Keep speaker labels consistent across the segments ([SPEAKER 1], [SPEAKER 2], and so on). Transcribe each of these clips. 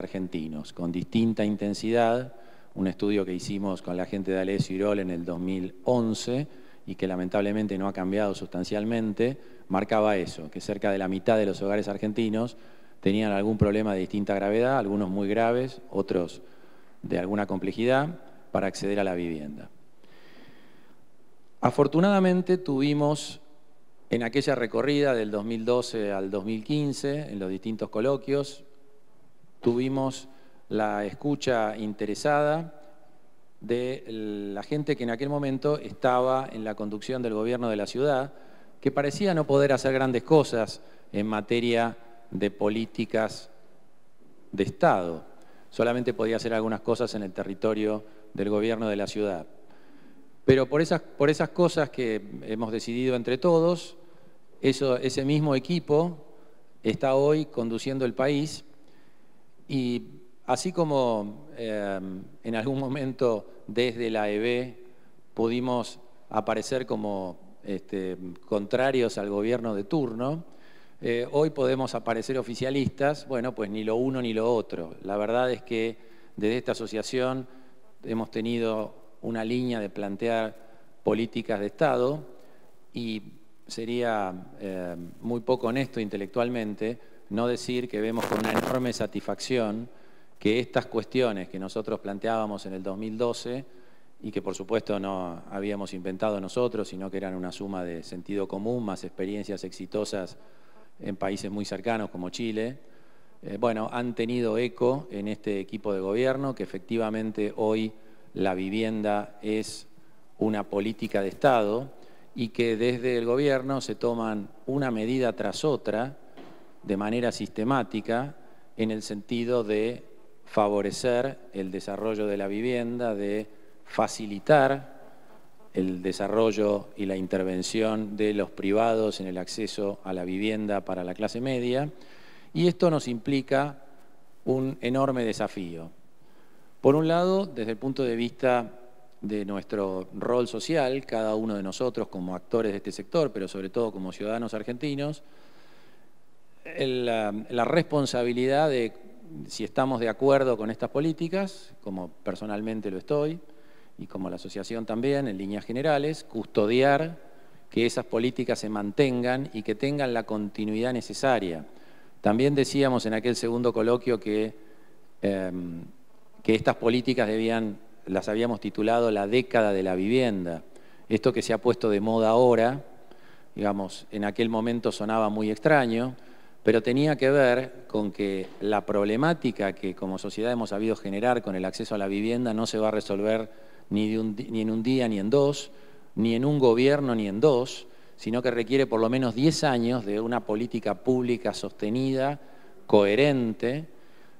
[SPEAKER 1] argentinos, con distinta intensidad. Un estudio que hicimos con la gente de Alessio Irol en el 2011 y que lamentablemente no ha cambiado sustancialmente, marcaba eso, que cerca de la mitad de los hogares argentinos tenían algún problema de distinta gravedad, algunos muy graves, otros de alguna complejidad, para acceder a la vivienda. Afortunadamente tuvimos en aquella recorrida del 2012 al 2015, en los distintos coloquios, tuvimos la escucha interesada de la gente que en aquel momento estaba en la conducción del gobierno de la ciudad, que parecía no poder hacer grandes cosas en materia de políticas de Estado. Solamente podía hacer algunas cosas en el territorio del gobierno de la ciudad. Pero por esas cosas que hemos decidido entre todos, ese mismo equipo está hoy conduciendo el país y así como en algún momento desde la EB pudimos aparecer como contrarios al gobierno de turno, hoy podemos aparecer oficialistas, bueno, pues ni lo uno ni lo otro. La verdad es que desde esta asociación hemos tenido una línea de plantear políticas de Estado y sería muy poco honesto intelectualmente no decir que vemos con una enorme satisfacción que estas cuestiones que nosotros planteábamos en el 2012 y que por supuesto no habíamos inventado nosotros, sino que eran una suma de sentido común más experiencias exitosas en países muy cercanos como Chile, bueno, han tenido eco en este equipo de gobierno, que efectivamente hoy la vivienda es una política de Estado y que desde el gobierno se toman una medida tras otra de manera sistemática en el sentido de favorecer el desarrollo de la vivienda, de facilitar el desarrollo y la intervención de los privados en el acceso a la vivienda para la clase media, y esto nos implica un enorme desafío. Por un lado, desde el punto de vista de nuestro rol social, cada uno de nosotros como actores de este sector, pero sobre todo como ciudadanos argentinos, la responsabilidad de, si estamos de acuerdo con estas políticas, como personalmente lo estoy, y como la asociación también, en líneas generales, custodiar que esas políticas se mantengan y que tengan la continuidad necesaria. También decíamos en aquel segundo coloquio que estas políticas las habíamos titulado la década de la vivienda. Esto que se ha puesto de moda ahora, digamos, en aquel momento sonaba muy extraño, pero tenía que ver con que la problemática que como sociedad hemos sabido generar con el acceso a la vivienda no se va a resolver ni en un día ni en dos, ni en un gobierno ni en dos, sino que requiere por lo menos 10 años de una política pública sostenida, coherente,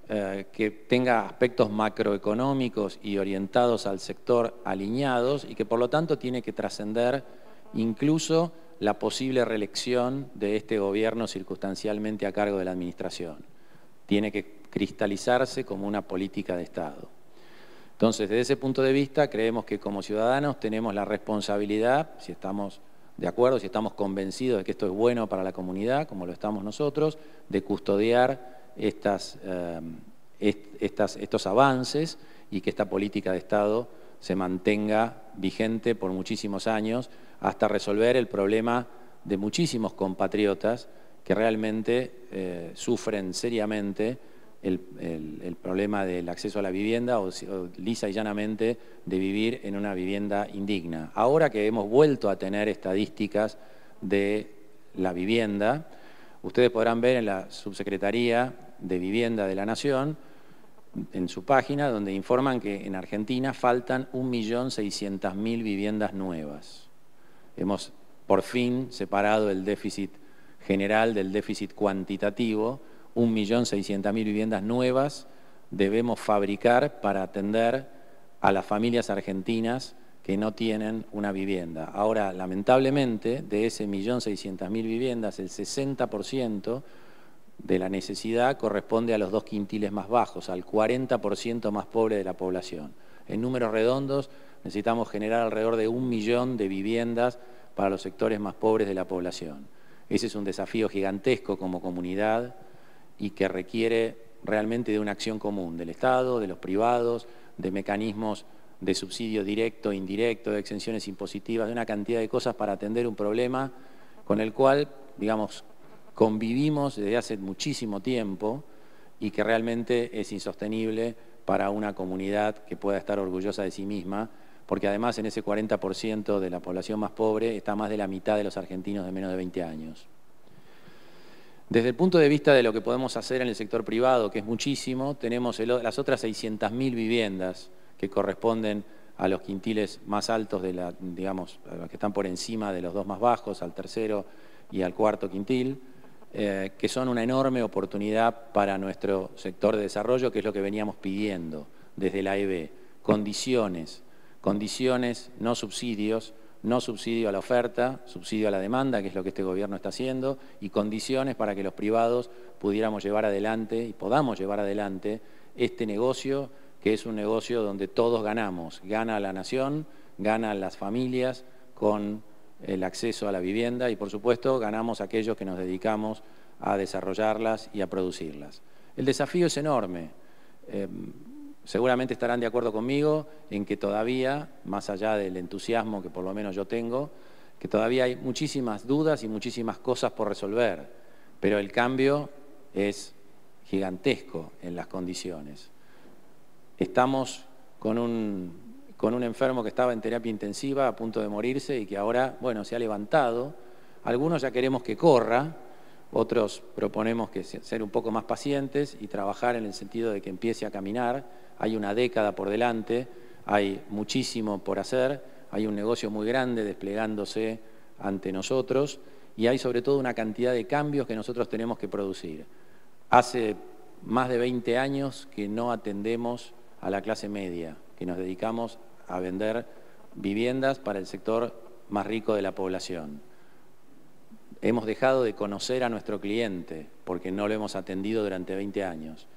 [SPEAKER 1] que tenga aspectos macroeconómicos y orientados al sector alineados y que por lo tanto tiene que trascender incluso la posible reelección de este gobierno circunstancialmente a cargo de la administración. Tiene que cristalizarse como una política de Estado. Entonces, desde ese punto de vista, creemos que como ciudadanos tenemos la responsabilidad, si estamos de acuerdo, si estamos convencidos de que esto es bueno para la comunidad, como lo estamos nosotros, de custodiar estos avances y que esta política de Estado se mantenga vigente por muchísimos años hasta resolver el problema de muchísimos compatriotas que realmente sufren seriamente el problema del acceso a la vivienda o lisa y llanamente de vivir en una vivienda indigna. Ahora que hemos vuelto a tener estadísticas de la vivienda, ustedes podrán ver en la Subsecretaría de Vivienda de la Nación, en su página, donde informan que en Argentina faltan 1.600.000 viviendas nuevas. Hemos por fin separado el déficit general del déficit cuantitativo. 1.600.000 viviendas nuevas debemos fabricar para atender a las familias argentinas que no tienen una vivienda. Ahora, lamentablemente, de ese 1.600.000 viviendas, el 60% de la necesidad corresponde a los 2 quintiles más bajos, al 40% más pobre de la población. En números redondos, necesitamos generar alrededor de 1 millón de viviendas para los sectores más pobres de la población. Ese es un desafío gigantesco como comunidad y que requiere realmente de una acción común del Estado, de los privados, de mecanismos de subsidio directo, indirecto, de exenciones impositivas, de una cantidad de cosas para atender un problema con el cual, digamos, convivimos desde hace muchísimo tiempo y que realmente es insostenible para una comunidad que pueda estar orgullosa de sí misma, porque además en ese 40% de la población más pobre está más de la mitad de los argentinos de menos de 20 años. Desde el punto de vista de lo que podemos hacer en el sector privado, que es muchísimo, tenemos las otras 600.000 viviendas que corresponden a los quintiles más altos, digamos, a los que están por encima de los dos más bajos, al tercero y al cuarto quintil, que son una enorme oportunidad para nuestro sector de desarrollo, que es lo que veníamos pidiendo desde la AEB. Condiciones, no subsidios, no subsidio a la oferta, subsidio a la demanda, que es lo que este gobierno está haciendo, y condiciones para que los privados pudiéramos llevar adelante y podamos llevar adelante este negocio, que es un negocio donde todos ganamos. Gana la nación, ganan las familias con el acceso a la vivienda y, por supuesto, ganamos aquellos que nos dedicamos a desarrollarlas y a producirlas. El desafío es enorme. Seguramente estarán de acuerdo conmigo en que todavía, más allá del entusiasmo que por lo menos yo tengo, que todavía hay muchísimas dudas y muchísimas cosas por resolver, pero el cambio es gigantesco en las condiciones. Estamos con un enfermo que estaba en terapia intensiva a punto de morirse y que ahora, bueno, se ha levantado. Algunos ya queremos que corra, otros proponemos que ser un poco más pacientes y trabajar en el sentido de que empiece a caminar. Hay una década por delante, hay muchísimo por hacer, hay un negocio muy grande desplegándose ante nosotros y hay sobre todo una cantidad de cambios que nosotros tenemos que producir. Hace más de 20 años que no atendemos a la clase media, que nos dedicamos a vender viviendas para el sector más rico de la población. Hemos dejado de conocer a nuestro cliente porque no lo hemos atendido durante 20 años.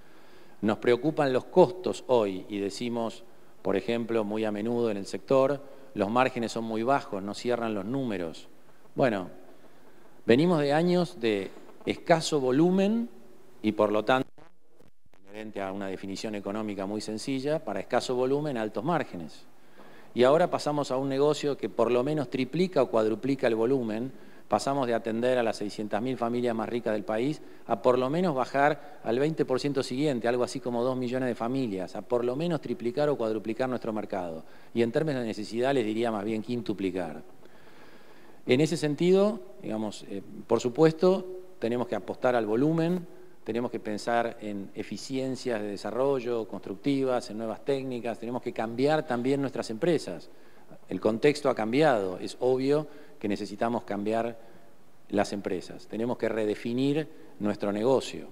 [SPEAKER 1] Nos preocupan los costos hoy y decimos, por ejemplo, muy a menudo en el sector, los márgenes son muy bajos, no cierran los números. Bueno, venimos de años de escaso volumen y por lo tanto, inherente a una definición económica muy sencilla, para escaso volumen, altos márgenes. Y ahora pasamos a un negocio que por lo menos triplica o cuadruplica el volumen. Pasamos de atender a las 600.000 familias más ricas del país a por lo menos bajar al 20% siguiente, algo así como 2 millones de familias, a por lo menos triplicar o cuadruplicar nuestro mercado. Y en términos de necesidad les diría más bien quintuplicar. En ese sentido, digamos, por supuesto, tenemos que apostar al volumen, tenemos que pensar en eficiencias de desarrollo constructivas, en nuevas técnicas, tenemos que cambiar también nuestras empresas. El contexto ha cambiado, es obvio que necesitamos cambiar las empresas, tenemos que redefinir nuestro negocio.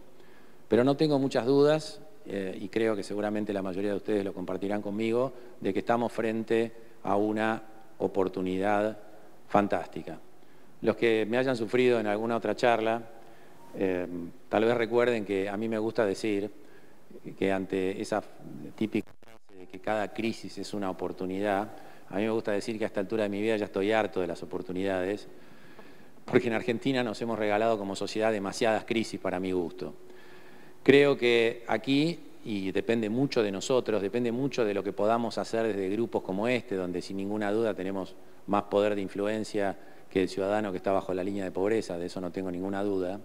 [SPEAKER 1] Pero no tengo muchas dudas, y creo que seguramente la mayoría de ustedes lo compartirán conmigo, de que estamos frente a una oportunidad fantástica. Los que me hayan sufrido en alguna otra charla, tal vez recuerden que a mí me gusta decir que ante esa típica frase de que cada crisis es una oportunidad, a mí me gusta decir que a esta altura de mi vida ya estoy harto de las oportunidades, porque en Argentina nos hemos regalado como sociedad demasiadas crisis para mi gusto. Creo que aquí, y depende mucho de nosotros, depende mucho de lo que podamos hacer desde grupos como este, donde sin ninguna duda tenemos más poder de influencia que el ciudadano que está bajo la línea de pobreza, de eso no tengo ninguna duda.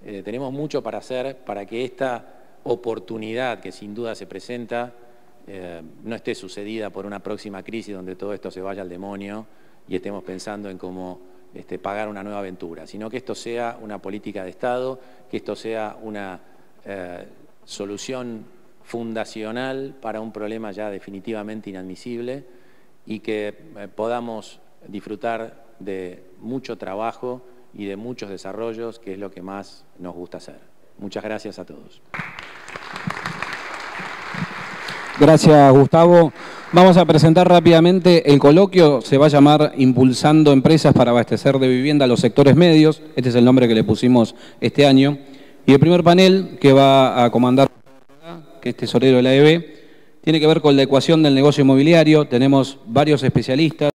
[SPEAKER 1] Tenemos mucho para hacer para que esta oportunidad que sin duda se presenta no esté sucedida por una próxima crisis donde todo esto se vaya al demonio y estemos pensando en cómo pagar una nueva aventura, sino que esto sea una política de Estado, que esto sea una solución fundacional para un problema ya definitivamente inadmisible y que podamos disfrutar de mucho trabajo y de muchos desarrollos, que es lo que más nos gusta hacer. Muchas gracias a todos.
[SPEAKER 2] Gracias, Gustavo. Vamos a presentar rápidamente el coloquio. Se va a llamar Impulsando Empresas para Abastecer de Vivienda a los Sectores Medios. Este es el nombre que le pusimos este año. Y el primer panel que va a comandar, que es tesorero de la AEB, tiene que ver con la ecuación del negocio inmobiliario. Tenemos varios especialistas.